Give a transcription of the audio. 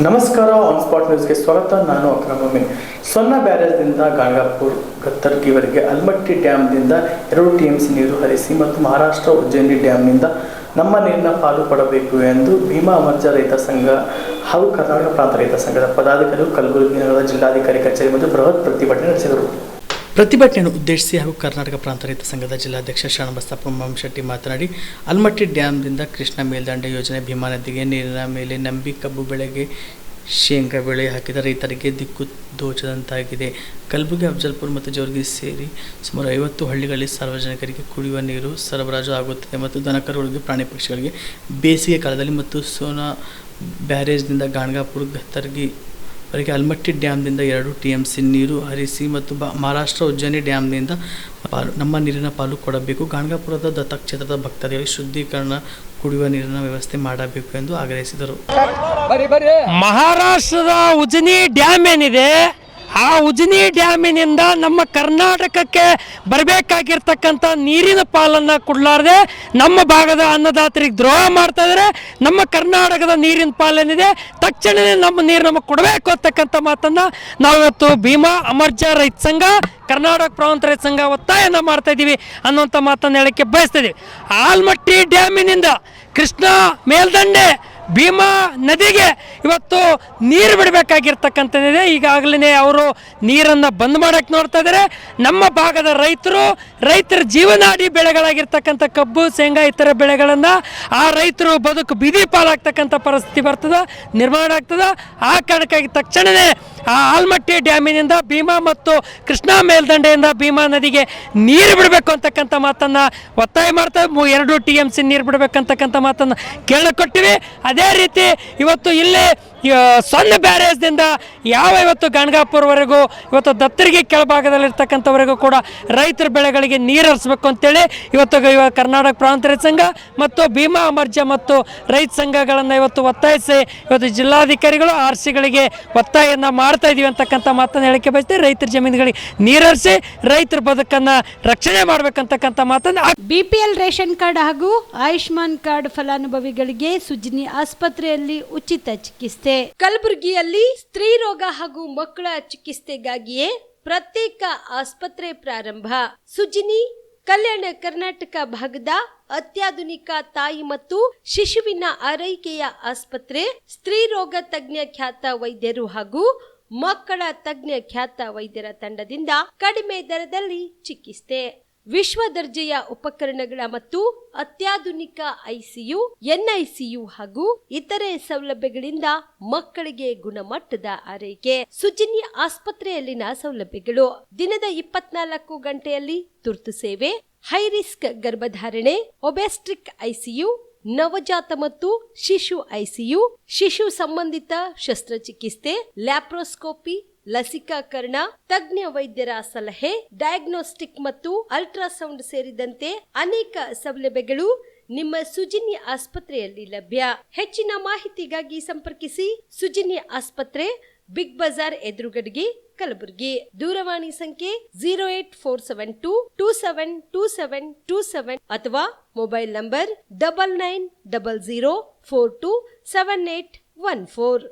ನಮಸ್ಕಾರ, on spot ನ್ಯೂಸ್ಗೆ ಸ್ವಾಗತ. ನಾನು ಅಕ್ರಮ್ ಅಮೀನ್. ಸೊನ್ನ ಬ್ಯಾರೇಜ್ನಿಂದ ಗಾಣಗಾಪುರ ಗತ್ತರ್ಗಿವರೆಗೆ ಆಲ್ಮಟ್ಟಿ ಡ್ಯಾಂದಿಂದ 2 TMC ನೀರು ಹರಿಸಿ ಮತ್ತು ಮಹಾರಾಷ್ಟ್ರ ಉಜ್ಜಯಿನಿ ಡ್ಯಾಂನಿಂದ ನಮ್ಮ ನೀರಿನ ಪಾಲು ಪಡಬೇಕು ಎಂದು ಭೀಮಾ ಅಮರ್ಜಾ ರೈತ ಸಂಘ ಹಾಗೂ ಕರ್ನಾಟಕ ಪ್ರಾಂತ ರೈತ ಸಂಘದ ಪದಾಧಿಕಾರಿಗಳು ಕಲಬುರಗಿ ನಗರದ ಜಿಲ್ಲಾಧಿಕಾರಿ ಕಚೇರಿ ಮತ್ತು ಬೃಹತ್ ಪ್ರತಿಭಟನೆ ನಡೆಸಿದರು. ಪ್ರತಿಭಟನೆಯನ್ನು ಉದ್ದೇಶಿಸಿ ಹಾಗೂ ಕರ್ನಾಟಕ ಪ್ರಾಂತ ರೈತ ಸಂಘದ ಜಿಲ್ಲಾಧ್ಯಕ್ಷ ಶರಣಬಸಪ್ಪ ಶೆಟ್ಟಿ ಮಾತನಾಡಿ, ಆಲ್ಮಟ್ಟಿ ಡ್ಯಾಂದಿಂದ ಕೃಷ್ಣಾ ಮೇಲ್ದಂಡೆ ಯೋಜನೆ ಭೀಮಾ ನದಿಗೆ ನೀರಿನ ಮೇಲೆ ನಂಬಿ ಕಬ್ಬು ಬೆಳೆಗೆ ಶೇಂಗಾ ಬೆಳೆ ಹಾಕಿದ ರೈತರಿಗೆ ದಿಕ್ಕು ದೋಚದಂತಾಗಿದೆ. ಕಲಬುರಗಿ, ಅಫಜಲ್ಪುರ ಮತ್ತು ಜೋರ್ಗಿ ಸೇರಿ ಸುಮಾರು 50 ಹಳ್ಳಿಗಳಲ್ಲಿ ಸಾರ್ವಜನಿಕರಿಗೆ ಕುಡಿಯುವ ನೀರು ಸರಬರಾಜು ಆಗುತ್ತದೆ ಮತ್ತು ದನಕರುಗಳಿಗೆ, ಪ್ರಾಣಿ ಪಕ್ಷಿಗಳಿಗೆ ಬೇಸಿಗೆ ಕಾಲದಲ್ಲಿ ಮತ್ತು ಸೋನಾ ಬ್ಯಾರೇಜ್ನಿಂದ ಗಾಣಗಾಪುರ ಗತ್ತರ್ಗಿ ವರೆಗೆ ಆಲ್ಮಟ್ಟಿ ಡ್ಯಾಂದಿಂದ 2 TMC ನೀರು ಹರಿಸಿ ಮತ್ತು ಮಹಾರಾಷ್ಟ್ರ ಉಜ್ಜಯಿನಿ ಡ್ಯಾಂನಿಂದ ನಮ್ಮ ನೀರಿನ ಪಾಲು ಕೊಡಬೇಕು. ಗಾಣಗಾಪುರದ ದತ್ತ ಕ್ಷೇತ್ರದ ಭಕ್ತರಿಗೆ ಶುದ್ಧೀಕರಣ ಕುಡಿಯುವ ನೀರಿನ ವ್ಯವಸ್ಥೆ ಮಾಡಬೇಕು ಎಂದು ಆಗ್ರಹಿಸಿದರು. ಮಹಾರಾಷ್ಟ್ರದ ಉಜ್ಜಯಿನಿ ಡ್ಯಾಮ್ ಏನಿದೆ, ಆ ಉಜ್ಜಯಿನಿ ಡ್ಯಾಮಿನಿಂದ ನಮ್ಮ ಕರ್ನಾಟಕಕ್ಕೆ ಬರಬೇಕಾಗಿರ್ತಕ್ಕಂಥ ನೀರಿನ ಪಾಲನ್ನು ಕೊಡಲಾರದೆ ನಮ್ಮ ಭಾಗದ ಅನ್ನದಾತರಿಗೆ ದ್ರೋಹ ಮಾಡ್ತಾ ಇದ್ದಾರೆ. ನಮ್ಮ ಕರ್ನಾಟಕದ ನೀರಿನ ಪಾಲನೆಇದೆ, ತಕ್ಷಣವೇ ನಮ್ಮ ನೀರು ನಮಗೆ ಕೊಡಬೇಕು ಅಂತಕ್ಕಂಥ ಮಾತನ್ನು ನಾವಿವತ್ತು ಭೀಮಾ ಅಮರ್ಜಾ ರೈತ ಸಂಘ, ಕರ್ನಾಟಕ ಪ್ರಾಂತ ರೈತ ಸಂಘ ಒತ್ತಾಯನ ಮಾಡ್ತಾ ಇದ್ದೀವಿ ಅನ್ನುವಂಥ ಮಾತನ್ನು ಹೇಳಕ್ಕೆ ಬಯಸ್ತಿದ್ದೀವಿ. ಆಲ್ಮಟ್ಟಿ ಡ್ಯಾಮಿನಿಂದ ಕೃಷ್ಣಾ ಮೇಲ್ದಂಡೆ ಭೀಮಾ ನದಿಗೆ ಇವತ್ತು ನೀರು ಬಿಡಬೇಕಾಗಿರ್ತಕ್ಕಂಥದ್ದಿದೆ. ಈಗಾಗಲೇ ಅವರು ನೀರನ್ನು ಬಂದ್ ಮಾಡೋಕ್ಕೆ ನೋಡ್ತಾ ಇದ್ದಾರೆ. ನಮ್ಮ ಭಾಗದ ರೈತರ ಜೀವನಾಡಿ ಬೆಳೆಗಳಾಗಿರ್ತಕ್ಕಂಥ ಕಬ್ಬು, ಶೇಂಗಾ ಇತರ ಬೆಳೆಗಳನ್ನು ಆ ರೈತರು ಬದುಕು ಬೀದಿ ಪಾಲಾಗ್ತಕ್ಕಂಥ ಪರಿಸ್ಥಿತಿ ಬರ್ತದೆ, ನಿರ್ಮಾಣ ಆಗ್ತದೆ. ಆ ಕಾರಣಕ್ಕಾಗಿ ತಕ್ಷಣವೇ ಆ ಆಲ್ಮಟ್ಟಿ ಡ್ಯಾಮಿನಿಂದ ಭೀಮಾ ಮತ್ತು ಕೃಷ್ಣಾ ಮೇಲ್ದಂಡೆಯಿಂದ ಭೀಮಾ ನದಿಗೆ ನೀರು ಬಿಡಬೇಕು ಅಂತಕ್ಕಂಥ ಮಾತನ್ನು ಒತ್ತಾಯ ಮಾಡ್ತಾ 2 TMC ನೀರು ಬಿಡಬೇಕಂತಕ್ಕಂಥ ಮಾತನ್ನು ಕೇಳಿಕೊಟ್ಟಿವಿ. ಅದೇ ರೀತಿ ಇವತ್ತು ಇಲ್ಲಿ ಸಣ್ಣ ಬ್ಯಾರೇಜ್ನಿಂದ ಇವತ್ತು ಗಾಣಗಾಪುರವರೆಗೂ ಇವತ್ತು ದತ್ತರಿಗೆ ಕೆಳಭಾಗದಲ್ಲಿರ್ತಕ್ಕಂಥವರೆಗೂ ಕೂಡ ರೈತರ ಬೆಳೆಗಳಿಗೆ ನೀರು ಹರಿಸಬೇಕು ಅಂತೇಳಿ ಇವತ್ತು ಕರ್ನಾಟಕ ಪ್ರಾಂತ ರೈತ ಸಂಘ ಮತ್ತು ಭೀಮಾ ಅಮರ್ಜಾ ಮತ್ತು ರೈತ ಸಂಘಗಳನ್ನು ಇವತ್ತು ಒತ್ತಾಯಿಸಿ ಇವತ್ತು ಜಿಲ್ಲಾಧಿಕಾರಿಗಳು RCಗಳಿಗೆ ಒತ್ತಾಯವನ್ನು ಮಾಡ್ತಾ ಇದೀವಿ ಅಂತಕ್ಕಂಥ ಮಾತನ್ನು ಹೇಳಿಕೆ ಬಯಸ್ತೀವಿ. ರೈತರ ಜಮೀನುಗಳಿಗೆ ನೀರು ಹರಿಸಿ ರೈತರ ಬದುಕನ್ನು ರಕ್ಷಣೆ ಮಾಡಬೇಕಂತಕ್ಕಂಥ ಮಾತನ್ನು BPL ರೇಷನ್ ಕಾರ್ಡ್ ಹಾಗೂ ಆಯುಷ್ಮಾನ್ ಕಾರ್ಡ್ ಫಲಾನುಭವಿಗಳಿಗೆ ಸುಜ್ನಿ ಆಸ್ಪತ್ರೆಯಲ್ಲಿ ಉಚಿತ ಚಿಕಿತ್ಸೆ. ಕಲಬುರಗಿಯಲ್ಲಿ ಸ್ತ್ರೀ ರೋಗ ಹಾಗೂ ಮಕ್ಕಳ ಚಿಕಿತ್ಸೆಗಾಗಿಯೇ ಪ್ರತ್ಯೇಕ ಆಸ್ಪತ್ರೆ ಪ್ರಾರಂಭ. ಸುಜಿನಿ ಕಲ್ಯಾಣ ಕರ್ನಾಟಕ ಭಾಗದ ಅತ್ಯಾಧುನಿಕ ತಾಯಿ ಮತ್ತು ಶಿಶುವಿನ ಆರೈಕೆಯ ಆಸ್ಪತ್ರೆ. ಸ್ತ್ರೀ ರೋಗ ತಜ್ಞ ಖ್ಯಾತ ವೈದ್ಯರು ಹಾಗೂ ಮಕ್ಕಳ ತಜ್ಞ ಖ್ಯಾತ ವೈದ್ಯರ ತಂಡದಿಂದ ಕಡಿಮೆ ದರದಲ್ಲಿ ಚಿಕಿತ್ಸೆ, ವಿಶ್ವ ದರ್ಜೆಯ ಉಪಕರಣಗಳ ಮತ್ತು ಅತ್ಯಾಧುನಿಕ ICU, NICU ಹಾಗೂ ಇತರೆ ಸೌಲಭ್ಯಗಳಿಂದ ಮಕ್ಕಳಿಗೆ ಗುಣಮಟ್ಟದ ಆರೈಕೆ. ಸುಜಿನಿ ಆಸ್ಪತ್ರೆಯಲ್ಲಿನ ಸೌಲಭ್ಯಗಳು: ದಿನದ 24 ಗಂಟೆಯಲ್ಲಿ ತುರ್ತು ಸೇವೆ, ಹೈ ರಿಸ್ಕ್ ಗರ್ಭಧಾರಣೆ, ಒಬೆಸ್ಟ್ರಿಕ್ ICU, ನವಜಾತ ಮತ್ತು ಶಿಶು ICU, ಶಿಶು ಸಂಬಂಧಿತ ಶಸ್ತ್ರಚಿಕಿತ್ಸೆ, ಲ್ಯಾಪ್ರೋಸ್ಕೋಪಿ, ಲಸಿಕಾಕರಣ, ತಜ್ಞ ವೈದ್ಯರ ಸಲಹೆ, ಡಯಾಗ್ನೋಸ್ಟಿಕ್ ಮತ್ತು ಅಲ್ಟ್ರಾಸೌಂಡ್ ಸೇರಿದಂತೆ ಅನೇಕ ಸೌಲಭ್ಯಗಳು ನಿಮ್ಮ ಸುಜಿನಿ ಆಸ್ಪತ್ರೆಯಲ್ಲಿ ಲಭ್ಯ. ಹೆಚ್ಚಿನ ಮಾಹಿತಿಗಾಗಿ ಸಂಪರ್ಕಿಸಿ ಸುಜಿನಿ ಆಸ್ಪತ್ರೆ, ಬಿಗ್ ಬಜಾರ್ ಎದುರುಗಡೆಗೆ, ಕಲಬುರಗಿ. ದೂರವಾಣಿ ಸಂಖ್ಯೆ 08472 272727 ಅಥವಾ ಮೊಬೈಲ್ ನಂಬರ್ 9900427814.